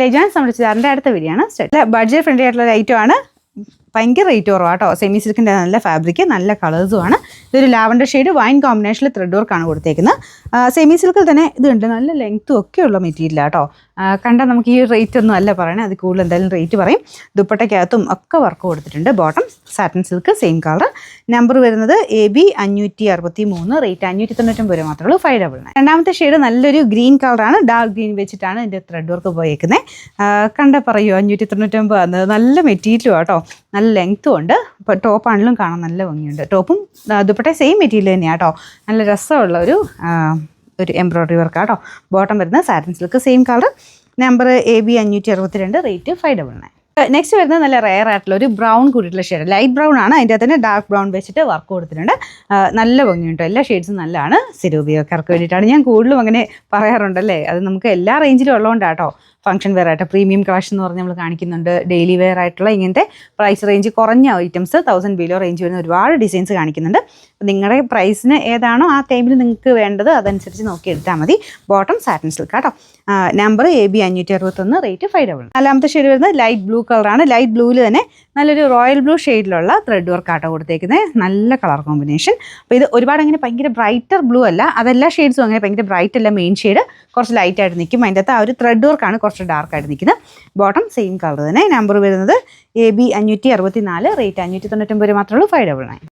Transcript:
ലെജാൻസ് നമ്മുടെ ചുരിദാറിൻ്റെ അടുത്ത വീഡിയോ ആണ്. ബഡ്ജറ്റ് ഫ്രണ്ട്ലി ആയിട്ടുള്ള ഒരു ഐറ്റം ആണ്. ഭയങ്കര റേറ്റ് കുറവാണ് കേട്ടോ. സെമി സിൽക്കിൻ്റെ നല്ല ഫാബ്രിക്, നല്ല കളേഴ്സുമാണ്. ഇതൊരു ലാവൻഡർ ഷെയ്ഡ് വൈൻ കോമ്പിനേഷനിൽ ത്രെഡ് വർക്കാണ് കൊടുത്തേക്കുന്നത്. സെമി സിൽക്കിൽ തന്നെ ഇതുണ്ട്, നല്ല ലെങ്ത്തും ഒക്കെയുള്ള മെറ്റീരിയലാണ് കേട്ടോ. കണ്ടാൽ നമുക്ക് ഈ റേറ്റ് ഒന്നും അല്ല പറയണേ, അത് കൂടുതൽ എന്തായാലും റേറ്റ് പറയും. ദുപ്പട്ടയ്ക്കകത്തും ഒക്കെ വർക്ക് കൊടുത്തിട്ടുണ്ട്. Bottom satin silk, same colour. Number വരുന്നത് AB 563, റേറ്റ് 599 രൂപ മാത്രമേ ഉള്ളൂ. 599. രണ്ടാമത്തെ ഷെയ്ഡ് നല്ലൊരു ഗ്രീൻ കളറാണ്, ഡാർക്ക് ഗ്രീൻ വെച്ചിട്ടാണ് ഇതിൻ്റെ ത്രെഡ് വർക്ക് പോയേക്കുന്നത്. കണ്ടാൽ പറയൂ 599. നല്ല മെറ്റീരിയലും കേട്ടോ, നല്ല ലെങ്ത്തും ഉണ്ട്. ഇപ്പോൾ ടോപ്പാണെങ്കിലും കാണാൻ നല്ല ഭംഗിയുണ്ട്. ടോപ്പും ദുപ്പട്ട സെയിം മെറ്റീരിയൽ തന്നെയാണ് കേട്ടോ. നല്ല രസമുള്ള ഒരു എംബ്രോയ്ഡറി വർക്കാണ് കേട്ടോ. ബോട്ടം വരുന്നത് satin silk, same colour. Number AB 562, rate 599. Next വരുന്നത് നല്ല റെയർ ആയിട്ടുള്ള ഒരു ബ്രൗൺ കൂടിയിട്ടുള്ള ഷെയ്ഡ്, ലൈറ്റ് ബ്രൗൺ ആണ്. അതിൻ്റെ അകത്ത് തന്നെ ഡാർക്ക് ബ്രൗൺ വെച്ചിട്ട് വർക്ക് കൊടുത്തിട്ടുണ്ട്. നല്ല ഭംഗിയുണ്ട്. എല്ലാ ഷെയ്ഡ്സും നല്ലതാണ്. സ്ഥിര ഉപയോഗക്കാർക്ക് വേണ്ടിയിട്ടാണ്. ഞാൻ കൂടുതലും അങ്ങനെ പറയാറുണ്ടല്ലേ, അത് നമുക്ക് എല്ലാ റേഞ്ചിലും ഉള്ളതുകൊണ്ടാണ് കേട്ടോ. ഫംഗ്ഷൻ വെയർ ആയിട്ട് പ്രീമിയം കളക്ഷൻ എന്ന് പറഞ്ഞ് നമ്മൾ കാണിക്കുന്നുണ്ട്. ഡെയിലി വെയർ ആയിട്ടുള്ള ഇങ്ങനത്തെ പ്രൈസ് റേഞ്ച് കുറഞ്ഞ ഐറ്റംസ് 1000 ബിലോ റേഞ്ച് വരുന്ന ഒരുപാട് ഡിസൈൻസ് കാണിക്കുന്നുണ്ട്. അപ്പോൾ നിങ്ങളുടെ പ്രൈസിന് ഏതാണോ ആ ടൈമിൽ നിങ്ങൾക്ക് വേണ്ടത് അതനുസരിച്ച് നോക്കി എടുത്താൽ മതി. ബോട്ടം സാറ്റിൻ സിൽക്ക് കേട്ടോ. Number AB 561, rate 599. നാലാമത്തെ ഷെയ്ഡ് വരുന്നത് ലൈറ്റ് ബ്ലൂ കളറാണ്. ലൈറ്റ് ബ്ലൂവിൽ തന്നെ നല്ലൊരു റോയൽ ബ്ലൂ ഷെയ്ഡിലുള്ള ത്രെഡ് വർക്ക് ആട്ടോ കൊടുത്തേക്കുന്നത്. നല്ല കളർ കോമ്പിനേഷൻ. അപ്പോൾ ഇത് ഒരുപാട് അങ്ങനെ ഭയങ്കര ബ്രൈറ്റർ ബ്ലൂ അല്ല, അതെല്ലാ ഷെയ്ഡ്സും അങ്ങനെ ഭയങ്കര ബ്രൈറ്റ് അല്ല. മെയിൻ ഷെയ്ഡ് കുറച്ച് ലൈറ്റായിട്ട് നിൽക്കും. അതിൻ്റെ അകത്ത് ആ ഒരു ത്രെഡ് വർക്കാണ് കുറച്ച് ഡാർക്കായിട്ട് നിൽക്കുന്നത്. ബോട്ടം സെയിം കളർ തന്നെ. നമ്പർ വരുന്നത് AB 564, റേറ്റ് 599 രൂപ മാത്രമേ ഉള്ളൂ. 599.